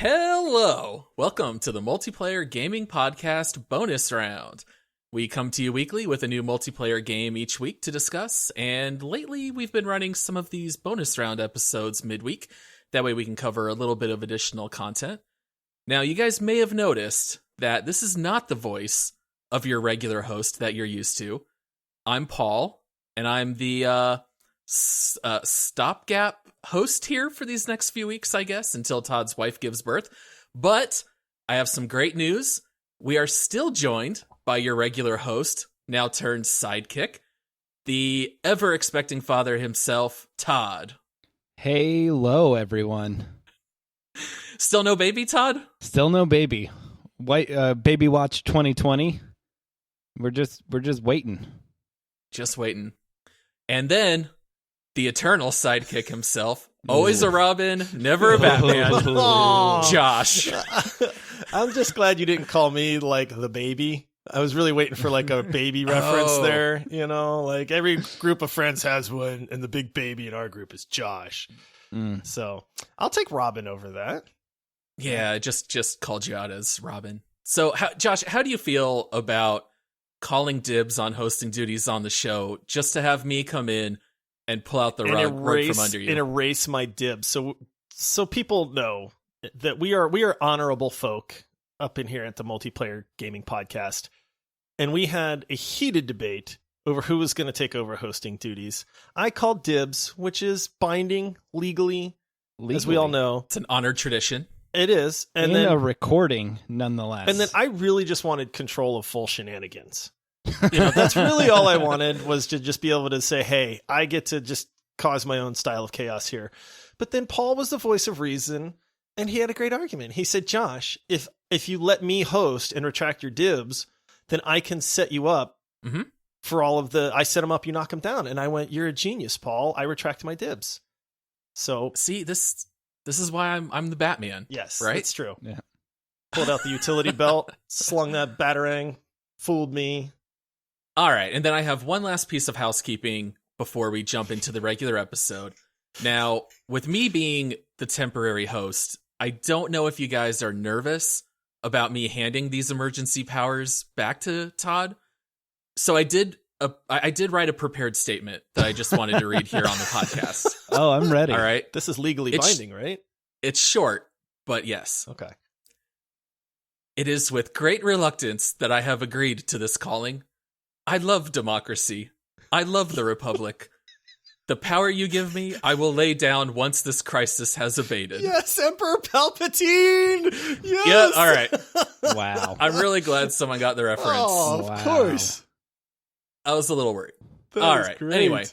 Hello! Welcome to the Multiplayer Gaming Podcast Bonus Round. We come to you weekly with a new multiplayer game each week to discuss, and lately we've been running some of these bonus round episodes midweek. That way we can cover a little bit of additional content. Now, you guys may have noticed that this is not the voice of your regular host that you're used to. I'm Paul, and I'm the stopgap host here for these next few weeks, I guess, until Todd's wife gives birth. But I have some great news. We are still joined by your regular host, now turned sidekick, the ever-expecting father himself, Todd. Hello, everyone. Still no baby, Todd? Still no baby. Baby Watch 2020. We're just waiting. Just waiting. And then the eternal sidekick himself, always a Robin, never a Batman, Josh. I'm just glad you didn't call me like the baby. I was really waiting for like a baby reference there, you know, like every group of friends has one, and the big baby in our group is Josh. So I'll take Robin over that. Yeah, just called you out as Robin. So, Josh, how do you feel about calling dibs on hosting duties on the show just to have me come in and pull out the rug from under you? And erase my dibs. So people know that we are honorable folk up in here at the Multiplayer Gaming Podcast. And we had a heated debate over who was going to take over hosting duties. I called dibs, which is binding legally, as we all know. It's an honored tradition. It is. And then a recording, nonetheless. And then I really just wanted control of full shenanigans. You know, that's really all I wanted, was to just be able to say, hey, I get to just cause my own style of chaos here. But then Paul was the voice of reason, and he had a great argument. He said, Josh, if you let me host and retract your dibs, then I can set you up for all of I set them up, you knock them down. And I went, you're a genius, Paul. I retract my dibs. So see, this is why I'm the Batman. Yes, right? That's true. Yeah. Pulled out the utility belt, slung that batarang, fooled me. All right, and then I have one last piece of housekeeping before we jump into the regular episode. Now, with me being the temporary host, I don't know if you guys are nervous about me handing these emergency powers back to Todd. So I did write a prepared statement that I just wanted to read here on the podcast. Oh, I'm ready. All right. This is legally binding, right? It's short, but yes. Okay. It is with great reluctance that I have agreed to this calling. I love democracy. I love the Republic. The power you give me, I will lay down once this crisis has abated. Yes, Emperor Palpatine! Yes! Yeah, all right. Wow. I'm really glad someone got the reference. Oh, of course. I was a little worried. All right. Great. Anyway,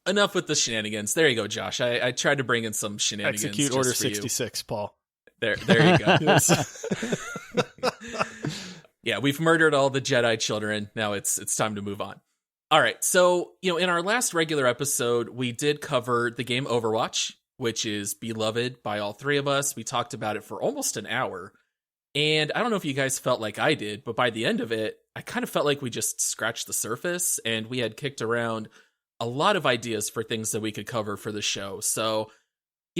enough with the shenanigans. There you go, Josh. I tried to bring in some shenanigans. Execute Order 66, Paul. There you go. Yeah, we've murdered all the Jedi children. Now it's time to move on. All right. So, in our last regular episode, we did cover the game Overwatch, which is beloved by all three of us. We talked about it for almost an hour. And I don't know if you guys felt like I did, but by the end of it, I kind of felt like we just scratched the surface, and we had kicked around a lot of ideas for things that we could cover for the show. So,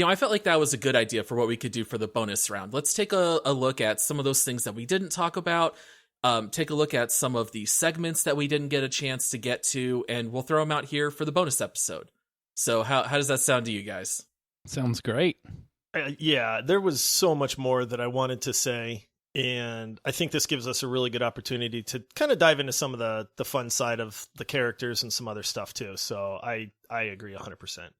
I felt like that was a good idea for what we could do for the bonus round. Let's take a look at some of those things that we didn't talk about, take a look at some of the segments that we didn't get a chance to get to, and we'll throw them out here for the bonus episode. So how does that sound to you guys? Sounds great. Yeah, there was so much more that I wanted to say, and I think this gives us a really good opportunity to kind of dive into some of the fun side of the characters and some other stuff too. So I agree 100%.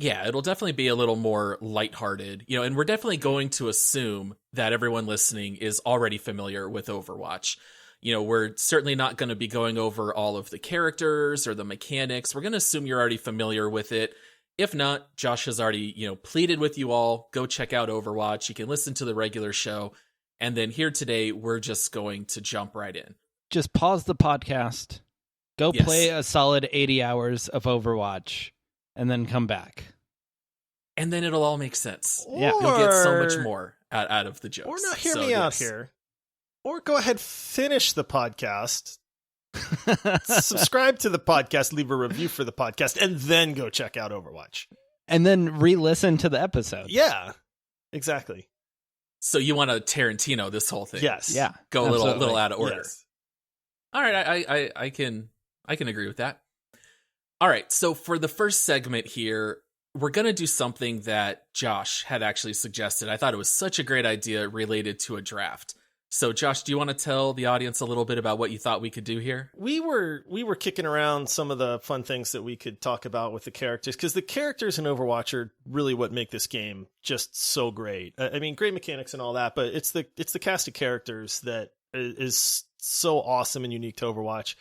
Yeah, it'll definitely be a little more lighthearted, and we're definitely going to assume that everyone listening is already familiar with Overwatch. We're certainly not going to be going over all of the characters or the mechanics. We're going to assume you're already familiar with it. If not, Josh has already, pleaded with you all. Go check out Overwatch. You can listen to the regular show. And then here today, we're just going to jump right in. Just pause the podcast, go play a solid 80 hours of Overwatch, and then come back. And then it'll all make sense. Yeah. You'll get so much more out of the jokes. Or now hear me out here. Or go ahead, finish the podcast. Subscribe to the podcast, leave a review for the podcast, and then go check out Overwatch. And then re-listen to the episode. Yeah, exactly. So you want to Tarantino this whole thing? Yes. Yeah. Go a absolutely. little out of order. Yes. All right, I can agree with that. All right, so for the first segment here, we're going to do something that Josh had actually suggested. I thought it was such a great idea related to a draft. So Josh, do you want to tell the audience a little bit about what you thought we could do here? We were kicking around some of the fun things that we could talk about with the characters, because the characters in Overwatch are really what make this game just so great. I mean, great mechanics and all that, but it's the cast of characters that is so awesome and unique to Overwatch.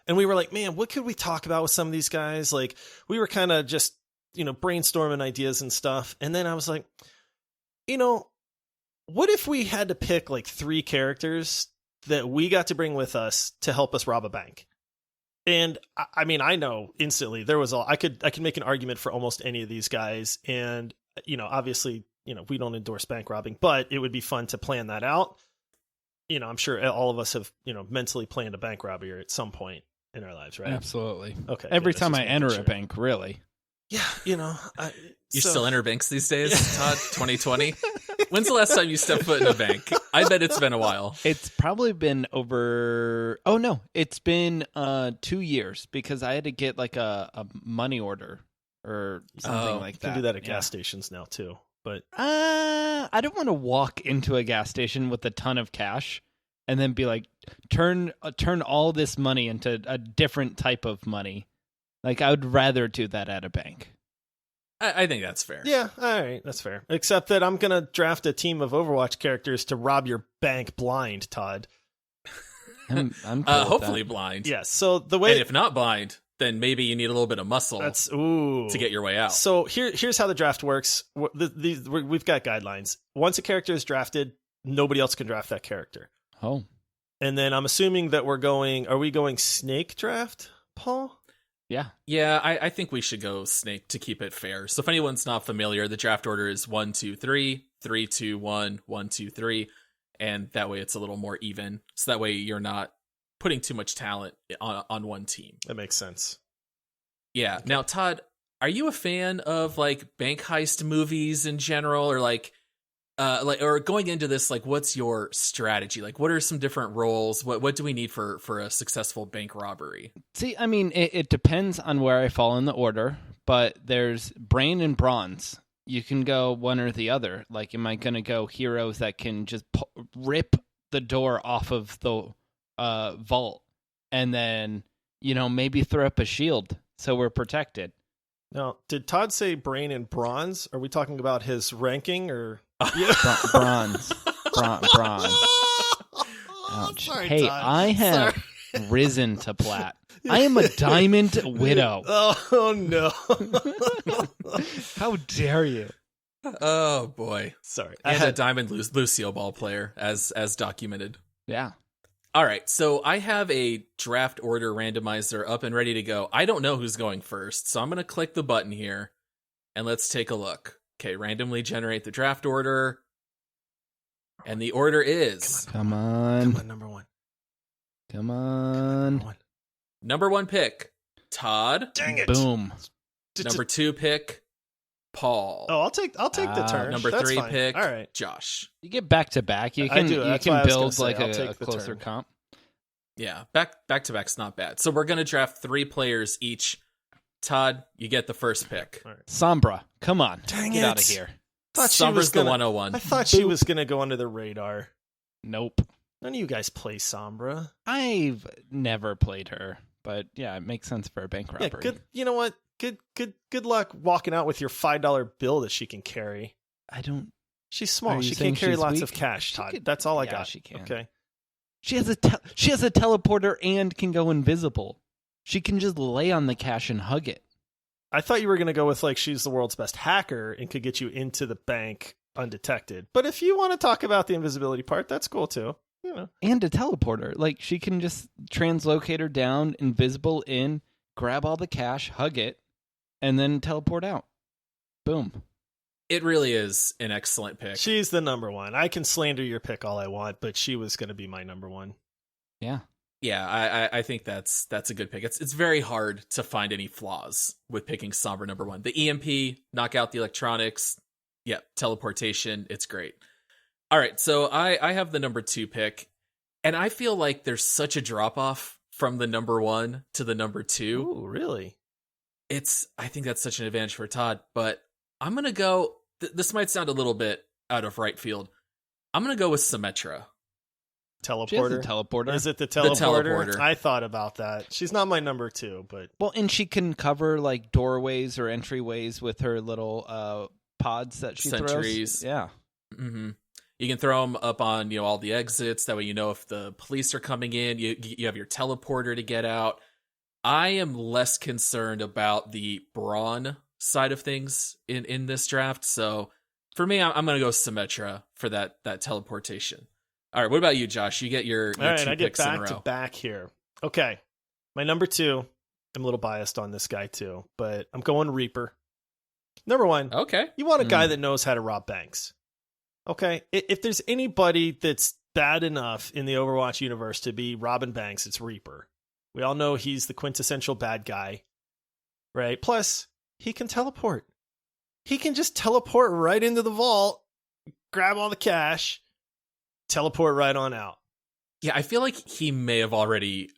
And we were like, man, what could we talk about with some of these guys? Like, we were kind of just, brainstorming ideas and stuff. And then I was like, what if we had to pick like 3 characters that we got to bring with us to help us rob a bank? And I mean, I know instantly I could make an argument for almost any of these guys. And, obviously, we don't endorse bank robbing, but it would be fun to plan that out. I'm sure all of us have, mentally planned a bank robbery at some point in our lives, right? Absolutely. Okay. Every time I enter a bank, really. Yeah, You still enter banks these days, Todd? 2020? When's the last time you stepped foot in a bank? I bet it's been a while. It's probably been over... Oh, no. It's been 2 years because I had to get like a money order or something like that. You can do that at gas stations now, too. But I don't want to walk into a gas station with a ton of cash and then be like, turn all this money into a different type of money. Like, I would rather do that at a bank. I think that's fair. Yeah, all right, that's fair. Except that I'm going to draft a team of Overwatch characters to rob your bank blind, Todd. I'm cool hopefully with blind. Yes, so the way... And if not blind, then maybe you need a little bit of muscle to get your way out. So here's how the draft works. We've got guidelines. Once a character is drafted, nobody else can draft that character. Oh. And then I'm assuming that are we going snake draft, Paul? Yeah, I think we should go snake to keep it fair. So if anyone's not familiar, the draft order is 1, 2, 3, 3, 2, 1, 1, 2, 3, and that way it's a little more even. So that way you're not putting too much talent on one team. That makes sense. Yeah. Okay. Now, Todd, are you a fan of like bank heist movies in general, or or going into this, like, what's your strategy? Like, what are some different roles? What do we need for a successful bank robbery? See, I mean, it depends on where I fall in the order, but there's brain and bronze. You can go one or the other. Like, am I going to go heroes that can just rip the door off of the vault and then, maybe throw up a shield so we're protected? Now, did Todd say brain and bronze? Are we talking about his ranking or... Bronze. Bronze. Ouch. Sorry, hey, Todd. I have risen to plat. I am a diamond widow. Oh, no. How dare you? Oh, boy. Sorry. And a diamond Lucio ball player, as documented. Yeah. All right, so I have a draft order randomizer up and ready to go. I don't know who's going first, so I'm going to click the button here, and let's take a look. Okay, randomly generate the draft order. And the order is... Come on, number one. Come on. Number 1 pick, Todd. Dang it. Boom. Number 2 pick, Paul. Oh, I'll take the turn. Number That's 3 fine. pick, all right. Josh. You get back to back. You can build like a closer comp. Yeah, back to back's not bad. So we're going to draft 3 players each. Todd, you get the first pick. Right. Sombra, come on. Dang Get it. out of here. Sombra's the 101. I thought she was going to go under the radar. Nope. None of you guys play Sombra. I've never played her, but yeah, it makes sense for a bank robbery. Yeah, good. You know what? Good luck walking out with your $5 bill that she can carry. I don't. She's small. She saying can't carry she's lots weak? of cash, Todd. Could- That's all I yeah, got. she can. Okay. She has a teleporter and can go invisible. She can just lay on the cash and hug it. I thought you were going to go with like she's the world's best hacker and could get you into the bank undetected. But if you want to talk about the invisibility part, that's cool too. And a teleporter. Like, she can just translocate her down, invisible in, grab all the cash, hug it, and then teleport out. Boom. It really is an excellent pick. She's the number one. I can slander your pick all I want, but she was going to be my number one. Yeah. Yeah, I think that's a good pick. It's very hard to find any flaws with picking Sombra number 1. The EMP, knock out the electronics, teleportation, it's great. All right, so I have the number 2 pick, and I feel like there's such a drop off from the number 1 to the number 2. Ooh, really? I think that's such an advantage for Todd, but I'm gonna go. This might sound a little bit out of right field. I'm gonna go with Symmetra. She has a Teleporter. teleporter. Is it the teleporter? teleporter. I thought about that. She's not my number 2, but Well, and she can cover like doorways or entryways with her little pods that she Sentries. throws. Yeah. Mm-hmm. You can throw them up on all the exits. That way, if the police are coming in. You have your teleporter to get out. I am less concerned about the brawn side of things in this draft. So for me, I'm going to go Symmetra for that teleportation. All right, what about you, Josh? You get your all right, 2 I get picks in a back row. to back here. Okay, my number 2. I'm a little biased on this guy too, but I'm going Reaper. Number 1. Okay. You want a guy that knows how to rob banks. Okay, if there's anybody that's bad enough in the Overwatch universe to be robbing banks, it's Reaper. We all know he's the quintessential bad guy, right? Plus, he can teleport. He can just teleport right into the vault, grab all the cash, teleport right on out. Yeah, I feel like he may have already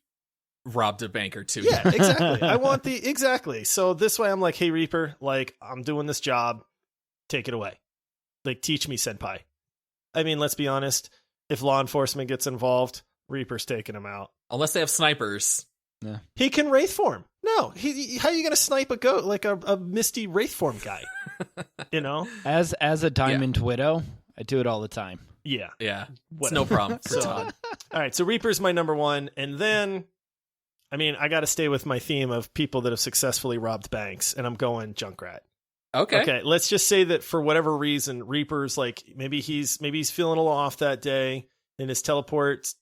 robbed a bank or two. Yeah, exactly. I want exactly. So this way I'm like, hey, Reaper, like, I'm doing this job. Take it away. Like, teach me, senpai. I mean, let's be honest. If law enforcement gets involved, Reaper's taking him out. Unless they have snipers. Yeah. He can wraith form. No, how are you going to snipe a goat like a misty wraith form guy? As a Diamond Widow, I do it all the time. Yeah. Yeah. It's Whatever. no problem for Todd. All right, so Reaper's my number 1. And then, I mean, I got to stay with my theme of people that have successfully robbed banks, and I'm going Junkrat. Okay. Let's just say that for whatever reason, Reaper's like, maybe he's feeling a little off that day, and his teleport's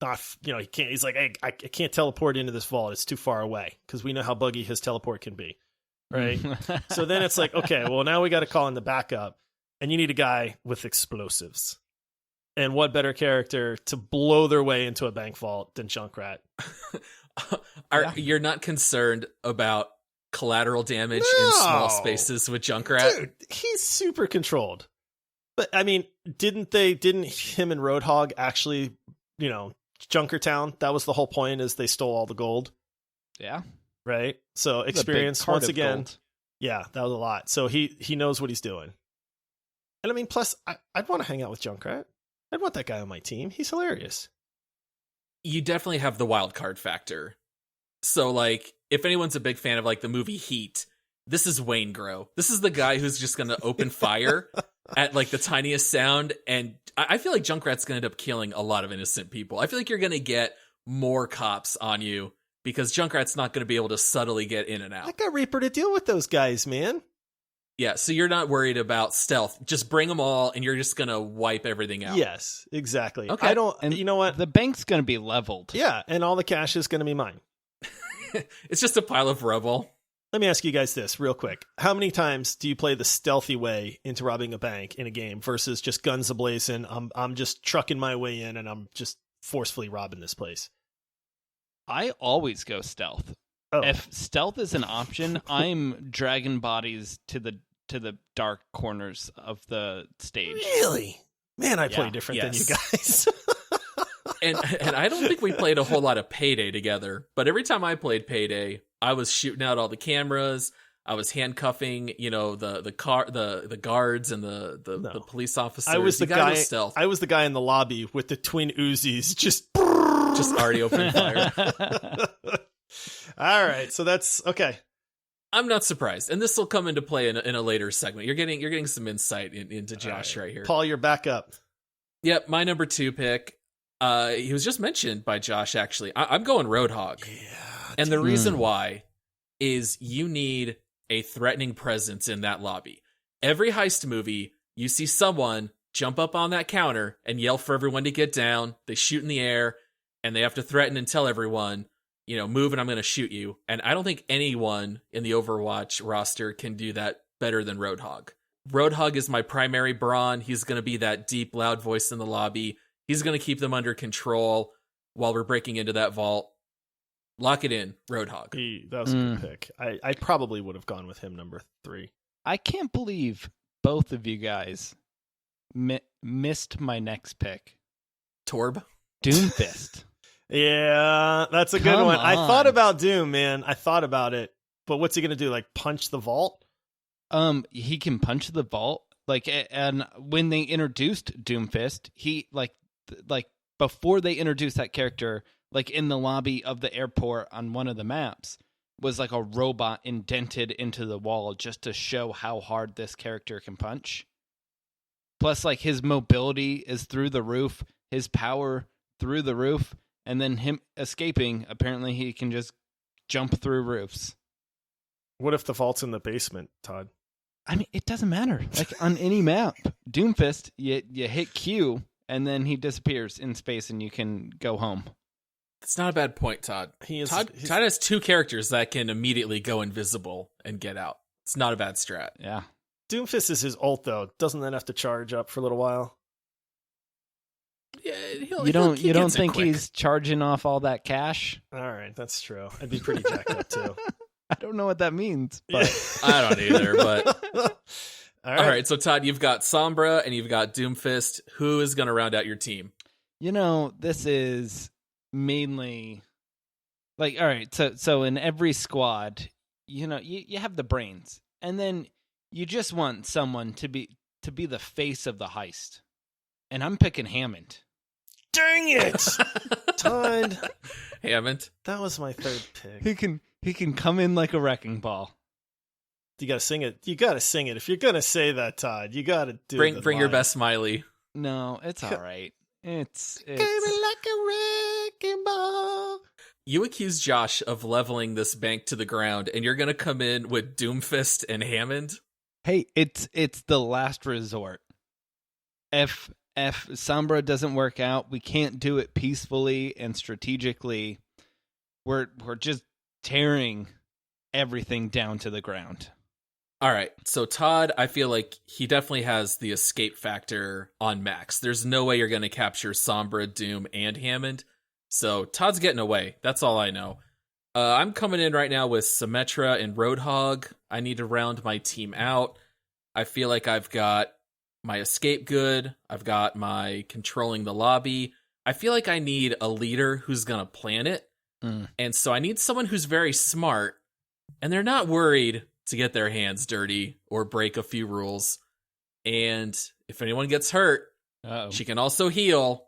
not, he can't. He's like, hey, I can't teleport into this vault. It's too far away, because we know how buggy his teleport can be, right? So then it's like, okay, well, now we got to call in the backup, and you need a guy with explosives. And what better character to blow their way into a bank vault than Junkrat? You're not concerned about collateral damage in small spaces with Junkrat? Dude, he's super controlled. But I mean, didn't him and Roadhog actually, Junkertown, that was the whole point, is they stole all the gold. Yeah. Right? So experience once again. Gold. Yeah, that was a lot. So he knows what he's doing. And I mean, plus I'd want to hang out with Junkrat. I'd want that guy on my team. He's hilarious. You definitely have the wild card factor. So, like, if anyone's a big fan of, like, the movie Heat, this is Wayne Grow. This is the guy who's just going to open fire at, like, the tiniest sound. And I feel like Junkrat's going to end up killing a lot of innocent people. I feel like you're going to get more cops on you because Junkrat's not going to be able to subtly get in and out. I got Reaper to deal with those guys, man. Yeah, so you're not worried about stealth. Just bring them all, and you're just going to wipe everything out. Yes, exactly. Okay. And you know what? The bank's going to be leveled. Yeah, and all the cash is going to be mine. It's just a pile of rubble. Let me ask you guys this real quick. How many times do you play the stealthy way into robbing a bank in a game versus just guns ablazing? I'm just trucking my way in and I'm just forcefully robbing this place. I always go stealth. Oh. If stealth is an option, I'm dragging bodies to the dark corners of the stage. Really? Man, I play Yeah. different than you Yes. guys. And I don't think we played a whole lot of Payday together, but every time I played Payday, I was shooting out all the cameras. I was handcuffing, the guards and the police officers. I was the You gotta guy. go stealth. I was the guy in the lobby with the twin Uzis, just already opening fire. All right, so that's okay. I'm not surprised, and this will come into play in a later segment. You're getting some insight into Josh right here. Paul, you're back up. Yep, my number 2 pick. He was just mentioned by Josh. Actually, I'm going Roadhog. Yeah, And the reason why is you need a threatening presence in that lobby. Every heist movie, you see someone jump up on that counter and yell for everyone to get down. They shoot in the air, and they have to threaten and tell everyone, move and I'm going to shoot you. And I don't think anyone in the Overwatch roster can do that better than Roadhog. Roadhog is my primary brawn. He's going to be that deep, loud voice in the lobby. He's going to keep them under control while we're breaking into that vault. Lock it in, Roadhog. That was a good pick. I probably would have gone with him number 3. I can't believe both of you guys missed my next pick. Torb? Doomfist. Yeah, that's a good Come one. I on. thought about Doom, man. I thought about it. But what's he going to do? Like punch the vault? He can punch the vault. Like, and when they introduced Doomfist, he like before they introduced that character, like in the lobby of the airport on one of the maps, was like a robot indented into the wall just to show how hard this character can punch. Plus, like his mobility is through the roof, his power through the roof, and then him escaping. Apparently, he can just jump through roofs. What if the vault's in the basement, Todd? I mean, it doesn't matter. Like on any map, Doomfist, you hit Q, and then he disappears in space, and you can go home. That's not a bad point, Todd. Todd has 2 characters that can immediately go invisible and get out. It's not a bad strat. Yeah. Doomfist is his ult, though. Doesn't that have to charge up for a little while? Yeah, You don't think quick. he's charging off all that cash? All right, that's true. I'd be pretty jacked up, too. I don't know what that means, but I don't either, but... All All right, so Todd, you've got Sombra and you've got Doomfist. Who is going to round out your team? this is mainly like, all right, so in every squad, you have the brains, and then you just want someone to be the face of the heist. And I'm picking Hammond. Dang it! Todd. Hammond. That was my third pick. He can come in like a wrecking ball. You gotta sing it. You gotta sing it. If you're gonna say that, Todd, you gotta do Bring your line. best Smiley. No, it's all right. It's Came in like a wrecking ball. You accuse Josh of leveling this bank to the ground, and you're going to come in with Doomfist and Hammond? Hey, it's the last resort. If Sombra doesn't work out, we can't do it peacefully and strategically. We're just tearing everything down to the ground. All right, so Todd, I feel like he definitely has the escape factor on max. There's no way you're going to capture Sombra, Doom, and Hammond. So Todd's getting away. That's all I know. I'm coming in right now with Symmetra and Roadhog. I need to round my team out. I feel like I've got my escape good. I've got my controlling the lobby. I feel like I need a leader who's going to plan it. And so I need someone who's very smart, and they're not worried to get their hands dirty or break a few rules. And if anyone gets hurt, she can also heal.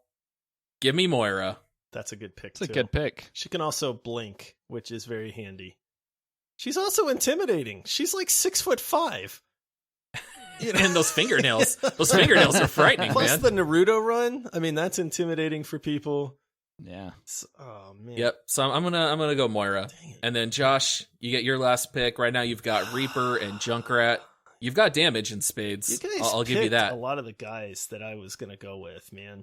Give me Moira. That's a good pick, It's a good pick. She can also blink, which is very handy. She's also intimidating. She's like 6'5". And those fingernails. Those fingernails are frightening, Plus man. the Naruto run. I mean, that's intimidating for people. Yeah. Oh man. Yep. So I'm gonna go Moira. And then Josh, you get your last pick. Right now you've got Reaper and Junkrat. You've got damage in spades. You guys I'll give you picked that. A lot of the guys that I was gonna go with, man.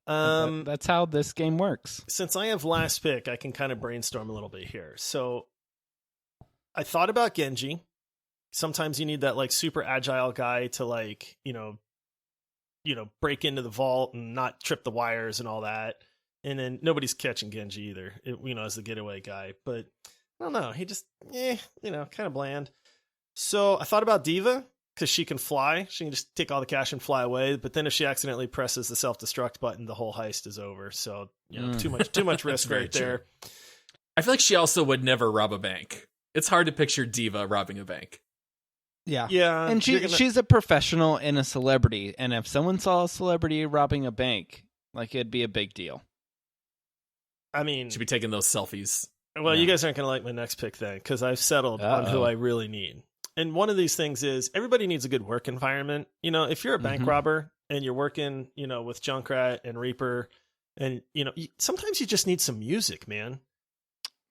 That's how this game works. Since I have last pick, I can kind of brainstorm a little bit here. So I thought about Genji. Sometimes you need that like super agile guy to like, break into the vault and not trip the wires and all that. And then nobody's catching Genji either, as the getaway guy. But I don't know. He just, kind of bland. So I thought about Diva because she can fly. She can just take all the cash and fly away. But then if she accidentally presses the self-destruct button, the whole heist is over. So, too much risk right there. I feel like she also would never rob a bank. It's hard to picture Diva robbing a bank. Yeah. Yeah. And she's a professional and a celebrity. And if someone saw a celebrity robbing a bank, like it'd be a big deal. I mean, Should be taking those selfies. well, you guys aren't going to like my next pick then because I've settled on who I really need. And one of these things is everybody needs a good work environment. If you're a bank robber and you're working, with Junkrat and Reaper, and sometimes you just need some music, man.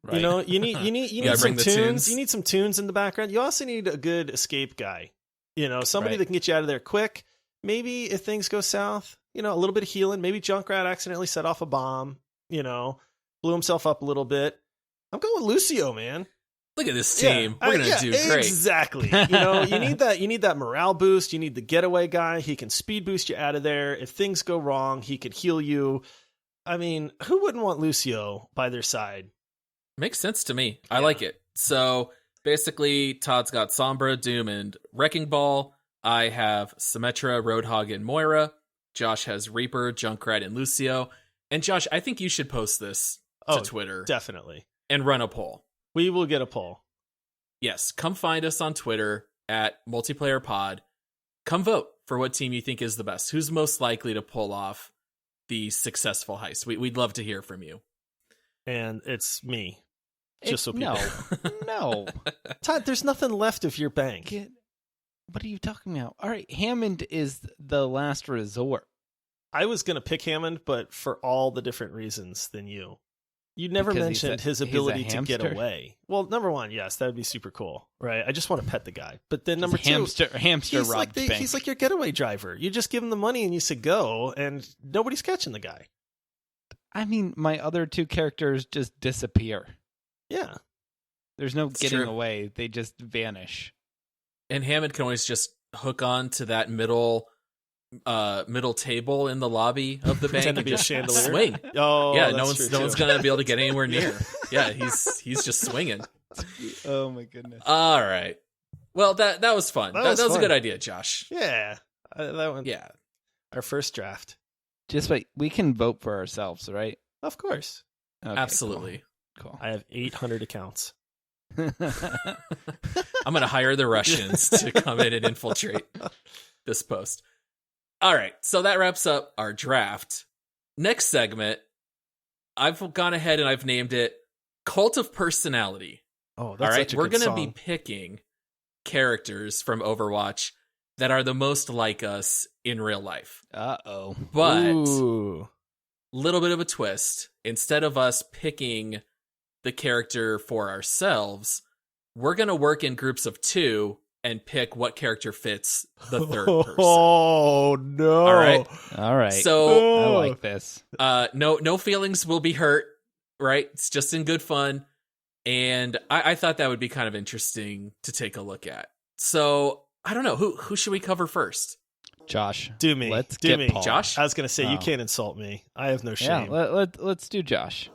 Right. You need some tunes. You need some tunes in the background. You also need a good escape guy. Somebody that can get you out of there quick. Maybe if things go south, a little bit of healing. Maybe Junkrat accidentally set off a bomb. Blew himself up a little bit. I'm going with Lucio, man. Look at this team. We're gonna do great. Exactly. You need that morale boost. You need the getaway guy. He can speed boost you out of there. If things go wrong, he can heal you. I mean, who wouldn't want Lucio by their side? Makes sense to me. I like it. So basically, Todd's got Sombra, Doom, and Wrecking Ball. I have Symmetra, Roadhog, and Moira. Josh has Reaper, Junkrat, and Lucio. And Josh, I think you should post this to Twitter. Definitely. And run a poll. We will get a poll. Yes, come find us on Twitter at MultiplayerPod. Come vote for what team you think is the best. Who's most likely to pull off the successful heist? We'd love to hear from you. And it's me. Just so people No. Todd, there's nothing left of your bank. What are you talking about? All right, Hammond is the last resort. I was going to pick Hammond, but for all the different reasons than you. You never mentioned his ability to get away. Well, number one, yes, that would be super cool, right? I just want to pet the guy. But then number two, hamster robbed bank. He's like your getaway driver. You just give him the money and you say go, and nobody's catching the guy. I mean, my other two characters just disappear. Yeah. There's no getting away. They just vanish. And Hammond can always just hook on to that middle table in the lobby of the bank and just chandelier. Swing. Oh, yeah, no one's gonna be able to get anywhere near. Yeah, he's just swinging. Oh my goodness. All right. Well, that was fun. That was a good idea, Josh. Yeah, that one. Yeah, our first draft. Just wait. We can vote for ourselves, right? Of course. Okay, absolutely. Cool. I have 800 accounts. I'm gonna hire the Russians to come in and infiltrate this post. All right, so that wraps up our draft. Next segment, I've gone ahead and I've named it Cult of Personality. Oh, that's all right. Such a We're good gonna be song. picking characters from Overwatch that are the most like us in real life. Uh-oh. But Ooh. little bit of a twist. Instead of us picking the character for ourselves, we're going to work in groups of 2 and pick what character fits the third person. Oh, no. All right. So I like this. No feelings will be hurt, right? It's just in good fun. And I thought that would be kind of interesting to take a look at. So I don't know. Who should we cover first? Josh. Do me. Let's do get me. Paul. Josh? I was going to say, you can't insult me. I have no shame. Yeah, let's do Josh.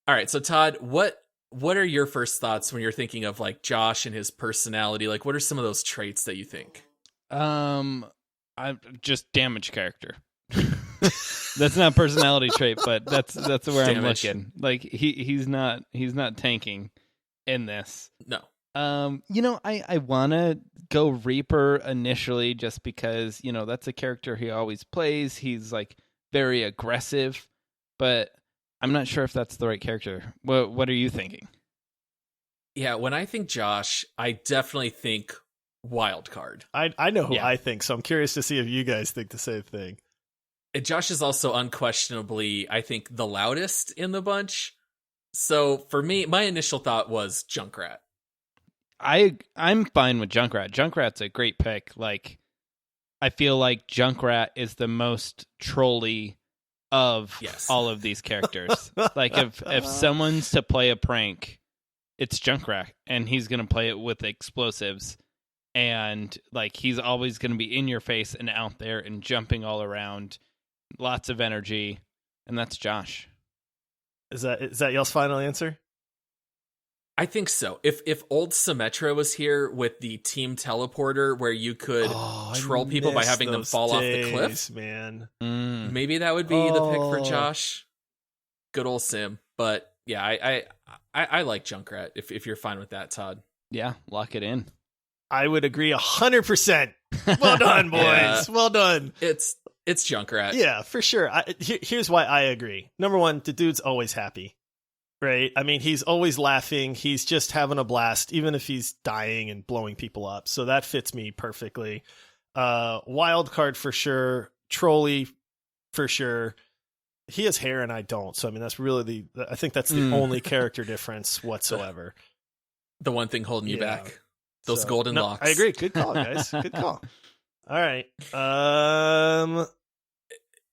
All right. So Todd, what are your first thoughts when you're thinking of like Josh and his personality? Like, what are some of those traits that you think? I'm just damage character. That's not a personality trait, but that's where Damage. I'm looking. Like he's not tanking in this. No. I want to go Reaper initially just because, that's a character he always plays. He's like very aggressive, but I'm not sure if that's the right character. What are you thinking? Yeah, when I think Josh, I definitely think Wildcard. I know who I think, so I'm curious to see if you guys think the same thing. And Josh is also unquestionably, I think, the loudest in the bunch. So for me, my initial thought was Junkrat. I'm fine with Junkrat. Junkrat's a great pick. Like, I feel like Junkrat is the most trolly of all of these characters. Like, if someone's to play a prank, it's Junkrat, and he's going to play it with explosives. And, like, he's always going to be in your face and out there and jumping all around. Lots of energy. And that's Josh. Is that y'all's final answer? I think so. If old Symmetra was here with the team teleporter where you could troll people by having them fall off the cliff, man. Maybe that would be the pick for Josh. Good old Sim. But yeah, I like Junkrat if you're fine with that, Todd. Yeah, lock it in. I would agree 100%. Well done, boys. Yeah. Well done. It's Junkrat. Yeah, for sure. Here's why I agree. Number one, the dude's always happy. Right? I mean, he's always laughing. He's just having a blast, even if he's dying and blowing people up. So that fits me perfectly. Wild card for sure. Trolley for sure. He has hair and I don't. So, I mean, that's really I think that's the only character difference whatsoever. The one thing holding you back. Those golden locks. I agree. Good call, guys. Good call. All right.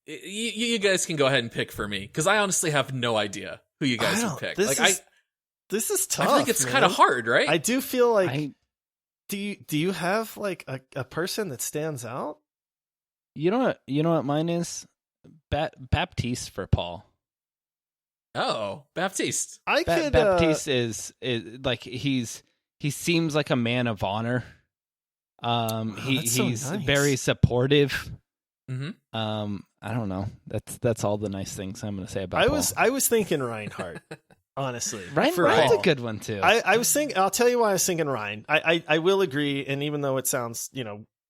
You guys can go ahead and pick for me because I honestly have no idea who you guys would pick. This is tough. I feel like it's kind of hard, right? I do feel like. Do you have like a person that stands out? You know what mine is? Baptiste for Paul. Oh, Baptiste. Baptiste is like he seems like a man of honor. that's so He's nice. very supportive. Mm-hmm. I don't know. That's all the nice things I'm going to say about Paul. I was thinking Reinhardt, honestly. Reinhardt's Paul. a good one too. I was thinking. I'll tell you why I was thinking Ryan. I will agree, and even though it sounds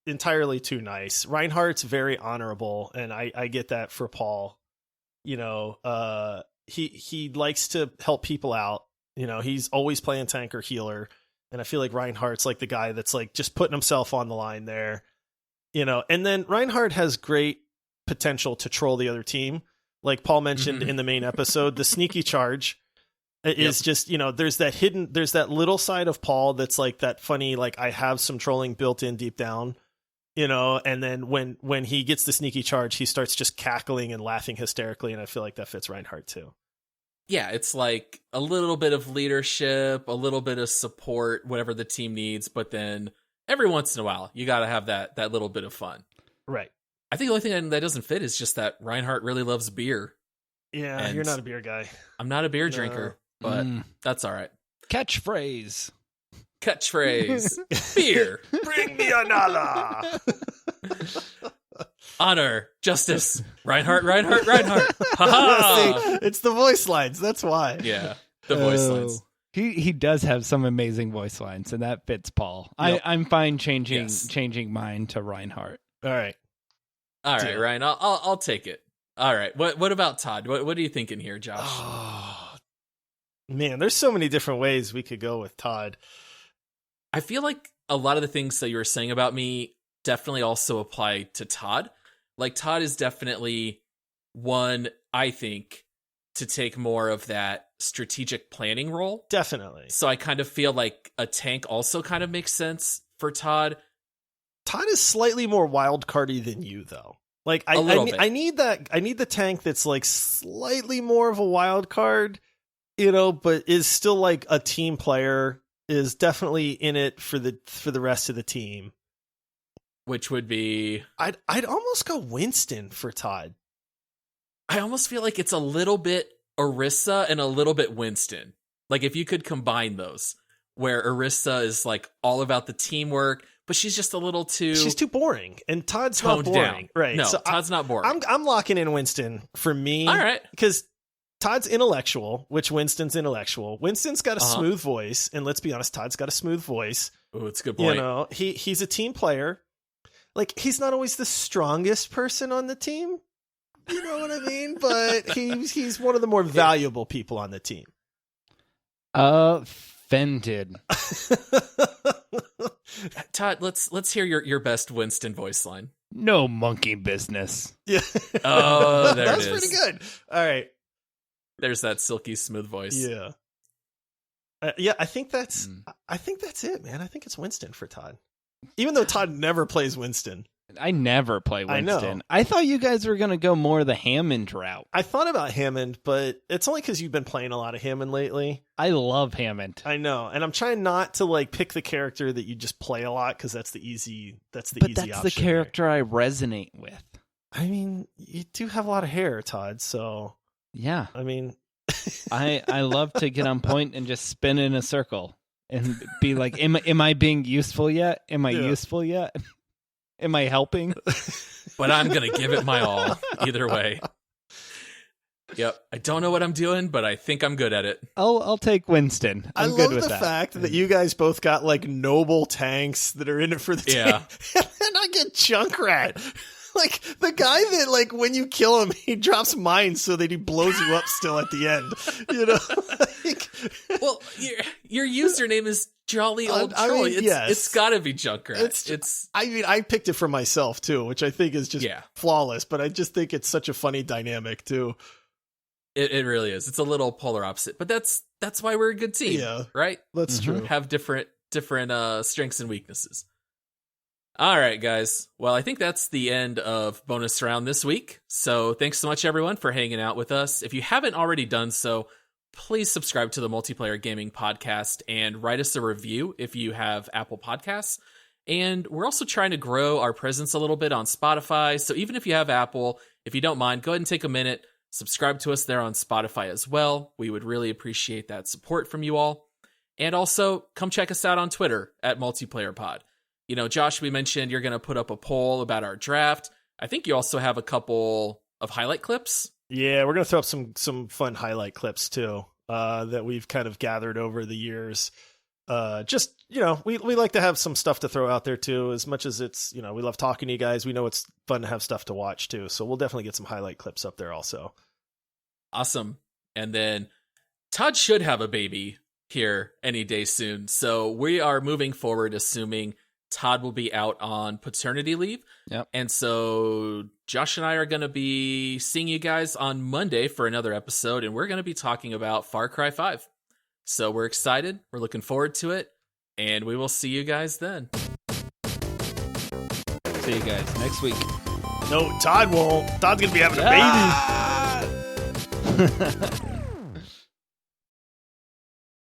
entirely too nice, Reinhardt's very honorable, and I get that for Paul. He likes to help people out. He's always playing tank or healer, and I feel like Reinhardt's like the guy that's like just putting himself on the line there. And then Reinhardt has great potential to troll the other team. Like Paul mentioned in the main episode, the sneaky charge is just, there's that little side of Paul that's like that funny, like I have some trolling built in deep down, and then when he gets the sneaky charge, he starts just cackling and laughing hysterically. And I feel like that fits Reinhardt too. Yeah, it's like a little bit of leadership, a little bit of support, whatever the team needs, but then every once in a while, you got to have that little bit of fun. Right. I think the only thing that doesn't fit is just that Reinhardt really loves beer. Yeah, And you're not a beer guy. I'm not a beer drinker, but that's all right. Catchphrase. Beer. Bring me another. Honor. Justice. Reinhardt. Ha-ha! See, it's the voice lines. That's why. Yeah, the voice lines. He does have some amazing voice lines, and that fits Paul. Yep. I'm fine changing mine to Reinhardt. All right. All right, Ryan, I'll take it. All right. What about Todd? What are you thinking here, Josh? Oh, man, there's so many different ways we could go with Todd. I feel like a lot of the things that you were saying about me definitely also apply to Todd. Like Todd is definitely one, I think, to take more of that strategic planning role. Definitely. So I kind of feel like a tank also kind of makes sense for Todd. Todd is slightly more wild cardy than you, though. Like I need the tank that's like slightly more of a wild card, but is still like a team player, is definitely in it for the rest of the team. Which would be, I'd almost go Winston for Todd. I almost feel like it's a little bit Orisa and a little bit Winston. Like if you could combine those, where Orisa is like all about the teamwork, but she's just a little too... She's too boring, and Todd's not boring. Down. Right. No, so Todd's not boring. I'm locking in Winston for me. All right. Because Todd's intellectual, which Winston's intellectual. Winston's got a smooth voice, and let's be honest, Todd's got a smooth voice. Oh, it's a good point. He's a team player. Like, he's not always the strongest person on the team. You know what I mean? But he's one of the more valuable people on the team. Offended. Todd, let's hear your best Winston voice line. No monkey business. Yeah. Oh, there That's it is. pretty good. All right. There's that silky smooth voice. Yeah. I think that's it, man. I think it's Winston for Todd. Even though Todd never plays Winston. I never play Winston. I know. I thought you guys were going to go more the Hammond route. I thought about Hammond, but it's only because you've been playing a lot of Hammond lately. I love Hammond. I know, and I'm trying not to like pick the character that you just play a lot because that's the easy. That's the character I resonate with. I mean, you do have a lot of hair, Todd. So yeah, I mean, I love to get on point and just spin in a circle and be like, am I being useful yet? Am I useful yet? Am I helping? But I'm going to give it my all either way. Yep. I don't know what I'm doing, but I think I'm good at it. I'll take Winston. I'm good with that. I love the fact that you guys both got like noble tanks that are in it for the team. And I get Junkrat. Like the guy that like when you kill him, he drops mines so that he blows you up still at the end. Well, your username is Jolly Old Troll. It's got to be Junkrat. I picked it for myself too, which I think is just flawless. But I just think it's such a funny dynamic too. It really is. It's a little polar opposite, but that's why we're a good team. Yeah, right. That's true. Have different strengths and weaknesses. All right, guys. Well, I think that's the end of bonus round this week. So thanks so much, everyone, for hanging out with us. If you haven't already done so, please subscribe to the Multiplayer Gaming Podcast and write us a review if you have Apple Podcasts. And we're also trying to grow our presence a little bit on Spotify. So even if you have Apple, if you don't mind, go ahead and take a minute, subscribe to us there on Spotify as well. We would really appreciate that support from you all. And also, come check us out on Twitter at MultiplayerPod. Josh, we mentioned you're going to put up a poll about our draft. I think you also have a couple of highlight clips. Yeah, we're going to throw up some fun highlight clips too that we've kind of gathered over the years. We like to have some stuff to throw out there too, as much as it's, we love talking to you guys. We know it's fun to have stuff to watch too. So we'll definitely get some highlight clips up there also. Awesome. And then Todd should have a baby here any day soon. So we are moving forward, assuming Todd will be out on paternity leave. Yep. And so Josh and I are going to be seeing you guys on Monday for another episode, and we're going to be talking about Far Cry 5. So we're excited. We're looking forward to it, and we will see you guys then. See you guys next week. No, Todd won't. Todd's going to be having a baby.